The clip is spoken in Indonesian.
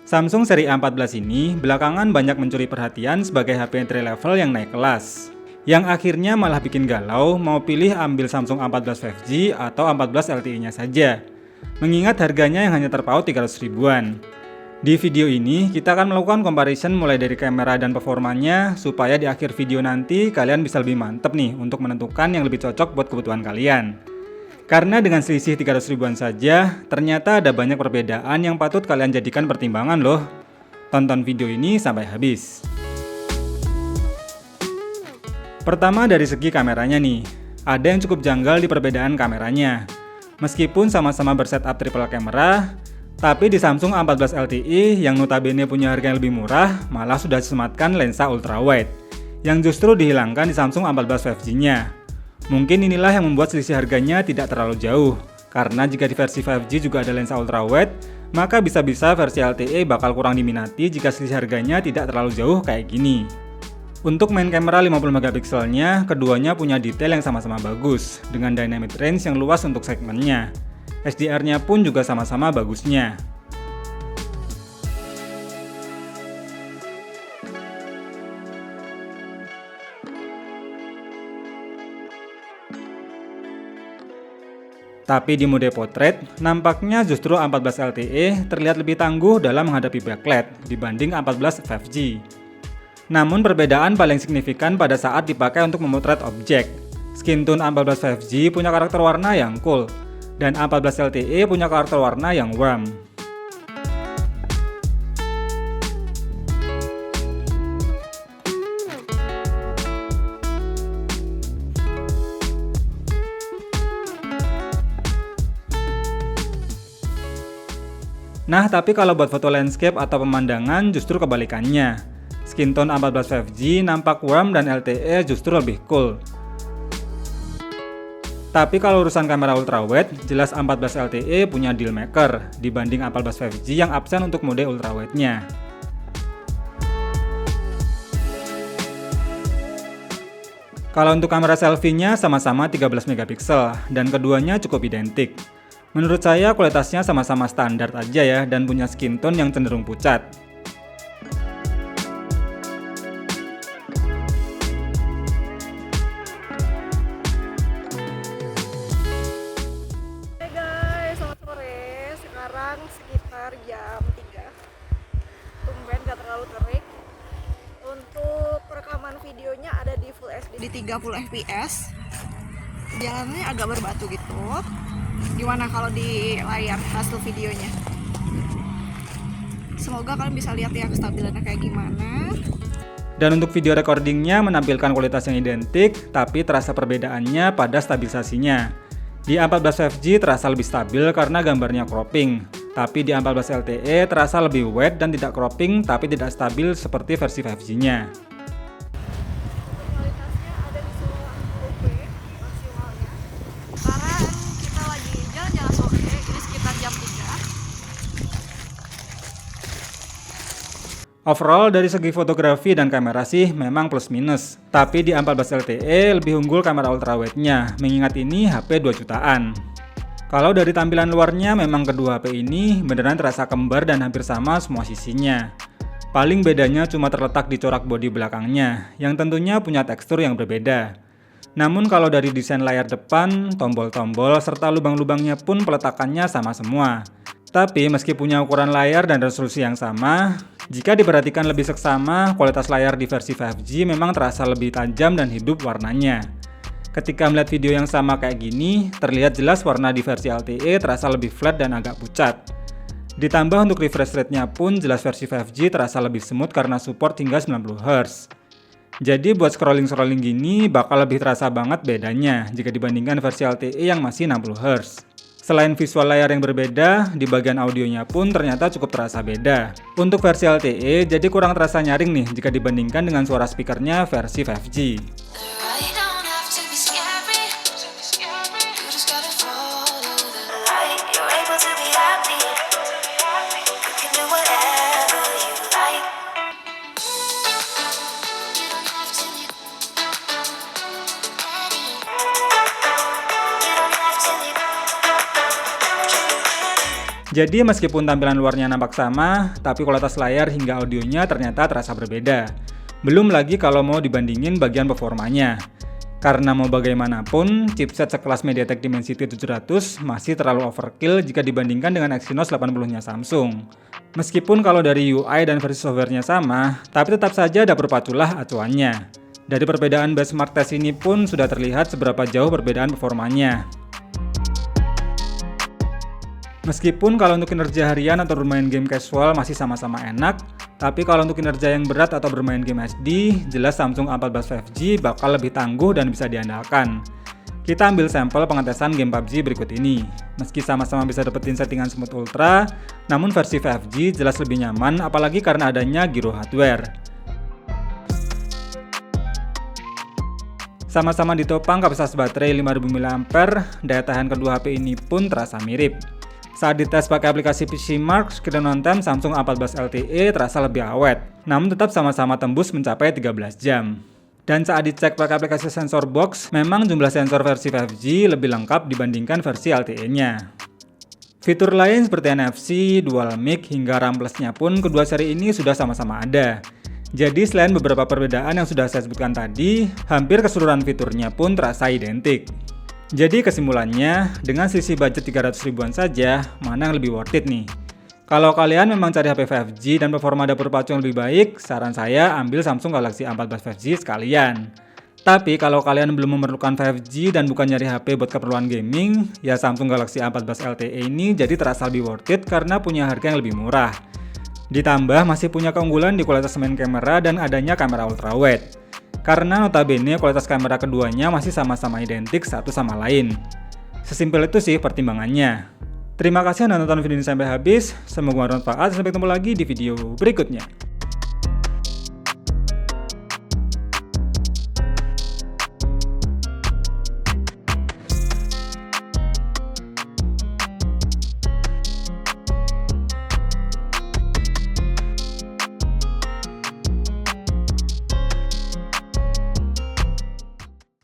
Samsung seri A14 ini belakangan banyak mencuri perhatian sebagai HP entry level yang naik kelas. Yang akhirnya malah bikin galau mau pilih ambil Samsung A14 5G atau A14 LTE-nya saja. Mengingat harganya yang hanya terpaut 300 ribuan. Di video ini kita akan melakukan comparison mulai dari kamera dan performanya supaya di akhir video nanti kalian bisa lebih mantep nih untuk menentukan yang lebih cocok buat kebutuhan kalian. Karena dengan selisih 300 ribuan saja, ternyata ada banyak perbedaan yang patut kalian jadikan pertimbangan loh. Tonton video ini sampai habis. Pertama dari segi kameranya nih, ada yang cukup janggal di perbedaan kameranya. Meskipun sama-sama bersetup triple camera, tapi di Samsung A14 LTE yang notabene punya harga yang lebih murah, malah sudah disematkan lensa ultrawide, yang justru dihilangkan di Samsung A14 5G-nya. Mungkin inilah yang membuat selisih harganya tidak terlalu jauh, karena jika di versi 5G juga ada lensa ultrawide, maka bisa-bisa versi LTE bakal kurang diminati jika selisih harganya tidak terlalu jauh kayak gini. Untuk main kamera 50 megapikselnya, keduanya punya detail yang sama-sama bagus, dengan dynamic range yang luas untuk segmennya. HDR-nya pun juga sama-sama bagusnya. Tapi di mode portrait, nampaknya justru A14 LTE terlihat lebih tangguh dalam menghadapi backlight dibanding A14 5G. Namun perbedaan paling signifikan pada saat dipakai untuk memotret objek. Skin tone A14 5G punya karakter warna yang cool, dan A14 LTE punya karakter warna yang warm. Nah, tapi kalau buat foto landscape atau pemandangan justru kebalikannya. Skin tone A14 5G nampak warm dan LTE justru lebih cool. Tapi kalau urusan kamera ultrawide, jelas A14 LTE punya deal maker dibanding A14 5G yang absen untuk mode ultrawide-nya. Kalau untuk kamera selfie-nya sama-sama 13 megapiksel dan keduanya cukup identik. Menurut saya kualitasnya sama-sama standar aja ya dan punya skin tone yang cenderung pucat. Hai guys, selamat sore. Sekarang sekitar jam 3. Tumben gak terlalu terik. Untuk rekaman videonya ada di Full HD di 30 fps. Jalannya agak berbatu gitu. Gimana kalau di layar hasil videonya? Semoga kalian bisa lihat ya kestabilannya kayak gimana. Dan untuk video recordingnya menampilkan kualitas yang identik, tapi terasa perbedaannya pada stabilisasinya. Di A14 5G terasa lebih stabil karena gambarnya cropping, tapi di A14 LTE terasa lebih wide dan tidak cropping tapi tidak stabil seperti versi 5G-nya. Kualitasnya ada di Full HP maksimalnya. Sekarang kita lagi jalan-jalan sore, ini sekitar jam 3. Overall dari segi fotografi dan kamera sih memang plus minus, tapi di A14 LTE lebih unggul kamera ultrawide-nya, mengingat ini HP 2 jutaan. Kalau dari tampilan luarnya memang kedua HP ini beneran terasa kembar dan hampir sama semua sisinya. Paling bedanya cuma terletak di corak bodi belakangnya, yang tentunya punya tekstur yang berbeda. Namun kalau dari desain layar depan, tombol-tombol serta lubang-lubangnya pun peletakannya sama semua. Tapi meski punya ukuran layar dan resolusi yang sama, jika diperhatikan lebih seksama, kualitas layar di versi 5G memang terasa lebih tajam dan hidup warnanya. Ketika melihat video yang sama kayak gini, terlihat jelas warna di versi LTE terasa lebih flat dan agak pucat. Ditambah untuk refresh rate-nya pun jelas versi 5G terasa lebih smooth karena support hingga 90Hz. Jadi buat scrolling-scrolling gini bakal lebih terasa banget bedanya jika dibandingkan versi LTE yang masih 60Hz. Selain visual layar yang berbeda, di bagian audionya pun ternyata cukup terasa beda. Untuk versi LTE jadi kurang terasa nyaring nih jika dibandingkan dengan suara speakernya versi 5G. Jadi meskipun tampilan luarnya nampak sama, tapi kualitas layar hingga audionya ternyata terasa berbeda. Belum lagi kalau mau dibandingin bagian performanya. Karena mau bagaimanapun, chipset sekelas MediaTek Dimensity 700 masih terlalu overkill jika dibandingkan dengan Exynos 80-nya Samsung. Meskipun kalau dari UI dan versi softwarenya sama, tapi tetap saja ada perpaculah acuannya. Dari perbedaan benchmark test ini pun sudah terlihat seberapa jauh perbedaan performanya. Meskipun kalau untuk kinerja harian atau bermain game casual masih sama-sama enak, tapi kalau untuk kinerja yang berat atau bermain game HD, jelas Samsung A14 5G bakal lebih tangguh dan bisa diandalkan. Kita ambil sampel pengetesan game PUBG berikut ini. Meski sama-sama bisa dapetin settingan smooth ultra, namun versi 5G jelas lebih nyaman apalagi karena adanya gyro hardware. Sama-sama ditopang kapasitas baterai 5000 mAh, daya tahan kedua HP ini pun terasa mirip. Saat dites pakai aplikasi PCMark, screen on time Samsung A14 LTE terasa lebih awet, namun tetap sama-sama tembus mencapai 13 jam. Dan saat dicek pakai aplikasi sensor box, memang jumlah sensor versi 5G lebih lengkap dibandingkan versi LTE-nya. Fitur lain seperti NFC, dual mic, hingga RAM Plus-nya pun kedua seri ini sudah sama-sama ada. Jadi selain beberapa perbedaan yang sudah saya sebutkan tadi, hampir keseluruhan fiturnya pun terasa identik. Jadi kesimpulannya, dengan sisi budget 300 ribuan saja, mana yang lebih worth it nih? Kalau kalian memang cari HP 5G dan performa dapur pacu yang lebih baik, saran saya ambil Samsung Galaxy A14 5G sekalian. Tapi kalau kalian belum memerlukan 5G dan bukan nyari HP buat keperluan gaming, ya Samsung Galaxy A14 LTE ini jadi terasa lebih worth it karena punya harga yang lebih murah. Ditambah masih punya keunggulan di kualitas main kamera dan adanya kamera ultrawide. Karena notabene kualitas kamera keduanya masih sama-sama identik satu sama lain. Sesimpel itu sih pertimbangannya. Terima kasih sudah nonton video ini sampai habis. Semoga bermanfaat. Sampai ketemu lagi di video berikutnya.